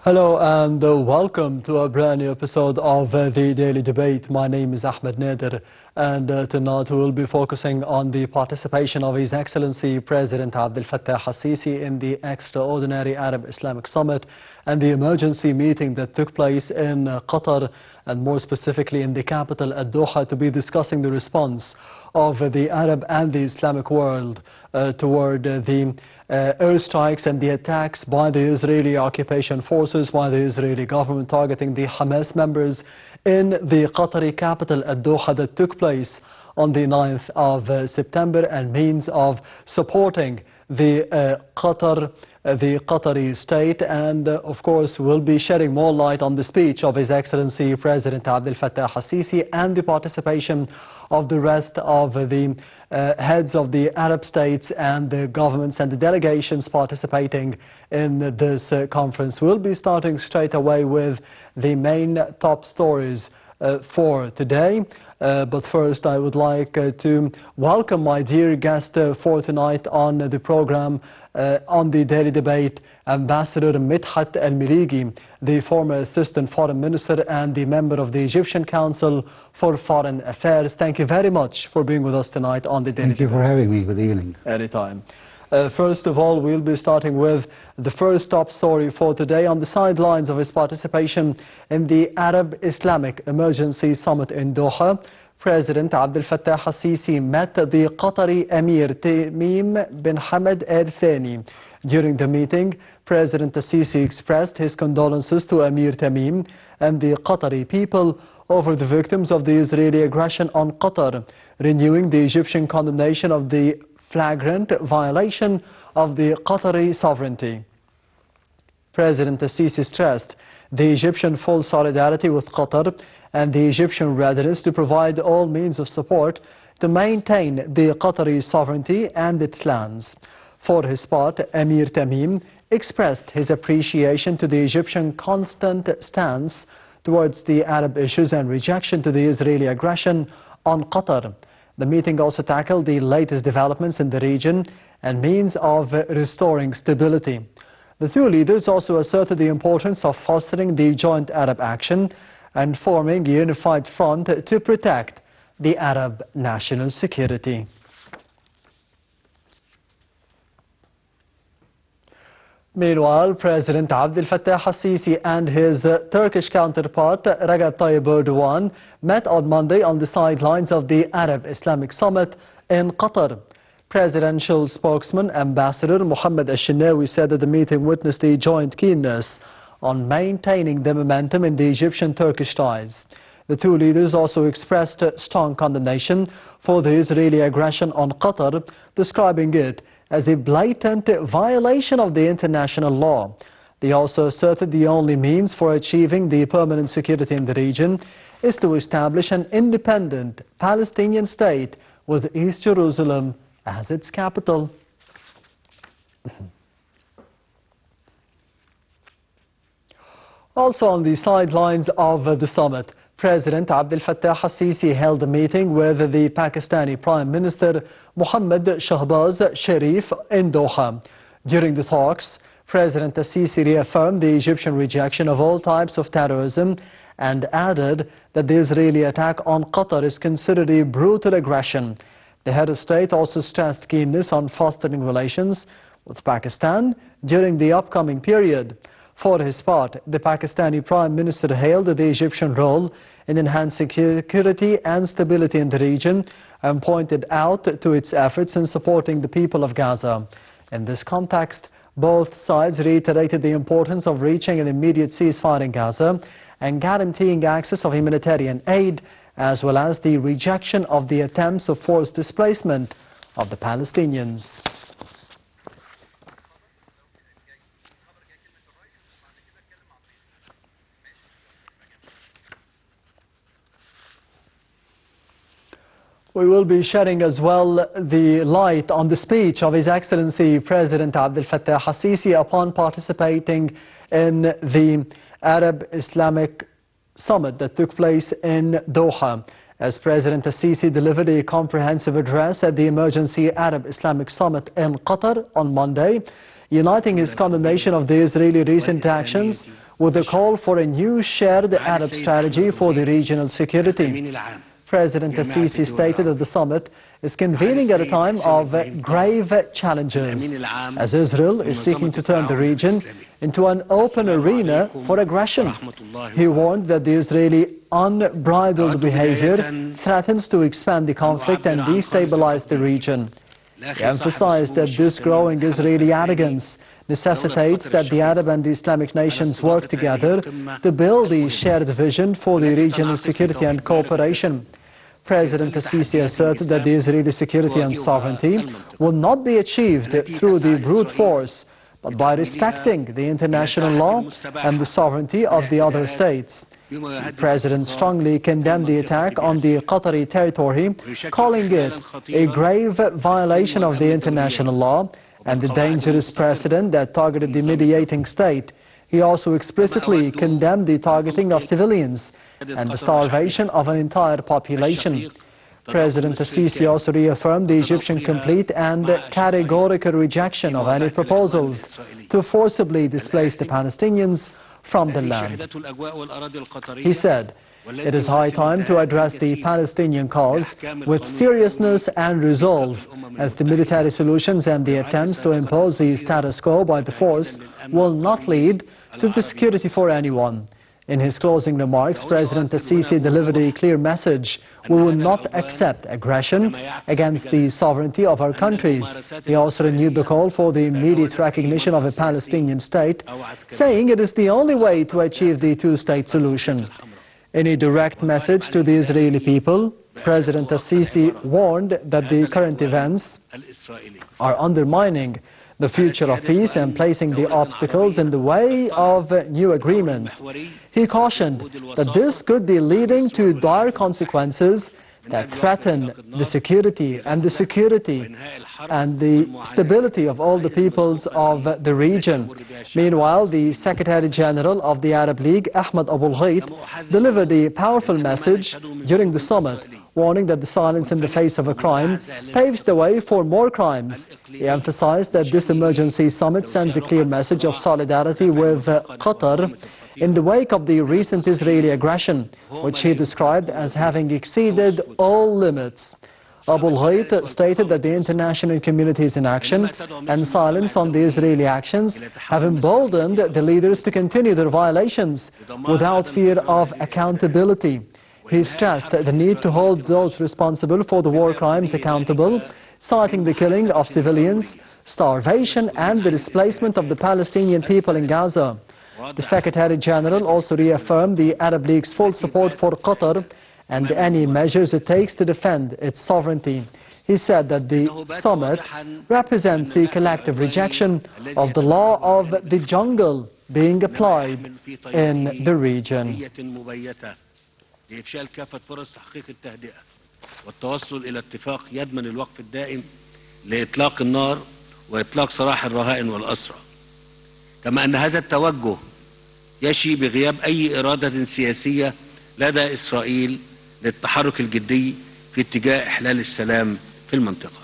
Hello and welcome to a brand new episode of the Daily Debate. My name is Ahmed Nader, and tonight we will be focusing on the participation of His Excellency President Abdel Fattah al-Sisi in the extraordinary Arab Islamic Summit and the emergency meeting that took place in Qatar, and more specifically in the capital at Doha, to be discussing the response of the Arab and the Islamic world toward the airstrikes and the attacks by the Israeli occupation forces, by the Israeli government targeting the Hamas members in the Qatari capital at Doha that took place on the 9th of September, and means of supporting the Qatari state. And of course we'll be shedding more light on the speech of His Excellency President Abdel Fattah al-Sisi and the participation of the rest of the heads of the Arab states and the governments and the delegations participating in this conference. We'll be starting straight away with the main top stories for today. But first I would like to welcome my dear guest for tonight on the program, on the Daily Debate, Ambassador Midhat Al-Mirigi, the former Assistant Foreign Minister and the member of the Egyptian Council for Foreign Affairs. Thank you very much for being with us tonight on the Daily Debate. Thank you for having me. Good evening. Anytime. First of all, we'll be starting with the first top story for today. On the sidelines of his participation in the Arab Islamic Emergency Summit in Doha, President Abdel Fattah al-Sisi met the Qatari Emir Tamim bin Hamad Al Thani. During the meeting, President al-Sisi expressed his condolences to Emir Tamim and the Qatari people over the victims of the Israeli aggression on Qatar, renewing the Egyptian condemnation of the flagrant violation of the Qatari sovereignty. President al-Sisi stressed the Egyptian full solidarity with Qatar and the Egyptian readiness to provide all means of support to maintain the Qatari sovereignty and its lands. For his part, Emir Tamim expressed his appreciation to the Egyptian constant stance towards the Arab issues and rejection to the Israeli aggression on Qatar. The meeting also tackled the latest developments in the region and means of restoring stability. The two leaders also asserted the importance of fostering the joint Arab action and forming a unified front to protect the Arab national security. Meanwhile, President Abdel Fattah al-Sisi and his Turkish counterpart Recep Tayyip Erdogan met on Monday on the sidelines of the Arab Islamic Summit in Qatar. Presidential spokesman Ambassador Mohammed Al-Shenawi said that the meeting witnessed a joint keenness on maintaining the momentum in the Egyptian-Turkish ties. The two leaders also expressed strong condemnation for the Israeli aggression on Qatar, describing it as a blatant violation of the international law. They also asserted the only means for achieving the permanent security in the region is to establish an independent Palestinian state with East Jerusalem as its capital. Also on the sidelines of the summit, President Abdel Fattah al-Sisi held a meeting with the Pakistani Prime Minister Mohammad Shahbaz Sharif in Doha. During the talks, President al-Sisi reaffirmed the Egyptian rejection of all types of terrorism and added that the Israeli attack on Qatar is considered a brutal aggression. The head of state also stressed keenness on fostering relations with Pakistan during the upcoming period. For his part, the Pakistani Prime Minister hailed the Egyptian role in enhancing security and stability in the region and pointed out to its efforts in supporting the people of Gaza. In this context, both sides reiterated the importance of reaching an immediate ceasefire in Gaza and guaranteeing access of humanitarian aid, as well as the rejection of the attempts of forced displacement of the Palestinians. We will be shedding as well the light on the speech of His Excellency President Abdel Fattah al-Sisi upon participating in the Arab Islamic Summit that took place in Doha. As President al-Sisi delivered a comprehensive address at the Emergency Arab Islamic Summit in Qatar on Monday, uniting his condemnation of the Israeli recent actions with a call for a new shared Arab strategy for the regional security. President al-Sisi stated that the summit is convening at a time of grave challenges, as Israel is seeking to turn the region into an open arena for aggression. He warned that the Israeli unbridled behavior threatens to expand the conflict and destabilize the region. He emphasized that this growing Israeli arrogance necessitates that the Arab and the Islamic nations work together to build a shared vision for the regional security and cooperation. President al-Sisi asserted that the Israeli security and sovereignty will not be achieved through the brute force, but by respecting the international law and the sovereignty of the other states. The President strongly condemned the attack on the Qatari territory, calling it a grave violation of the international law and a dangerous precedent that targeted the mediating state. He also explicitly condemned the targeting of civilians and the starvation of an entire population. President al-Sisi also reaffirmed the Egyptian complete and categorical rejection of any proposals to forcibly displace the Palestinians from the land. He said, "It is high time to address the Palestinian cause with seriousness and resolve, as the military solutions and the attempts to impose the status quo by the force will not lead to the security for anyone." In his closing remarks, President al-Sisi delivered a clear message: we will not accept aggression against the sovereignty of our countries. He also renewed the call for the immediate recognition of a Palestinian state, saying it is the only way to achieve the two-state solution. In a direct message to the Israeli people, President al-Sisi warned that the current events are undermining the future of peace and placing the obstacles in the way of new agreements. He cautioned that this could be leading to dire consequences that threaten the security and the stability of all the peoples of the region. Meanwhile, the Secretary General of the Arab League, Ahmed Abul Ghait, delivered a powerful message during the summit, warning that the silence in the face of a crime paves the way for more crimes. He emphasized that this emergency summit sends a clear message of solidarity with Qatar in the wake of the recent Israeli aggression, which he described as having exceeded all limits. Abul Ghait stated that the international community's inaction and silence on the Israeli actions have emboldened the leaders to continue their violations without fear of accountability. He stressed the need to hold those responsible for the war crimes accountable, citing the killing of civilians, starvation and the displacement of the Palestinian people in Gaza. The Secretary General also reaffirmed the Arab League's full support for Qatar and any measures it takes to defend its sovereignty. He said that the summit represents the collective rejection of the law of the jungle being applied in the region. لإفشال كافة فرص تحقيق التهدئة والتوصل إلى اتفاق يضمن الوقف الدائم لإطلاق النار وإطلاق سراح الرهائن والأسرى. كما أن هذا التوجه يشي بغياب أي إرادة سياسية لدى إسرائيل للتحرك الجدي في اتجاه إحلال السلام في المنطقة.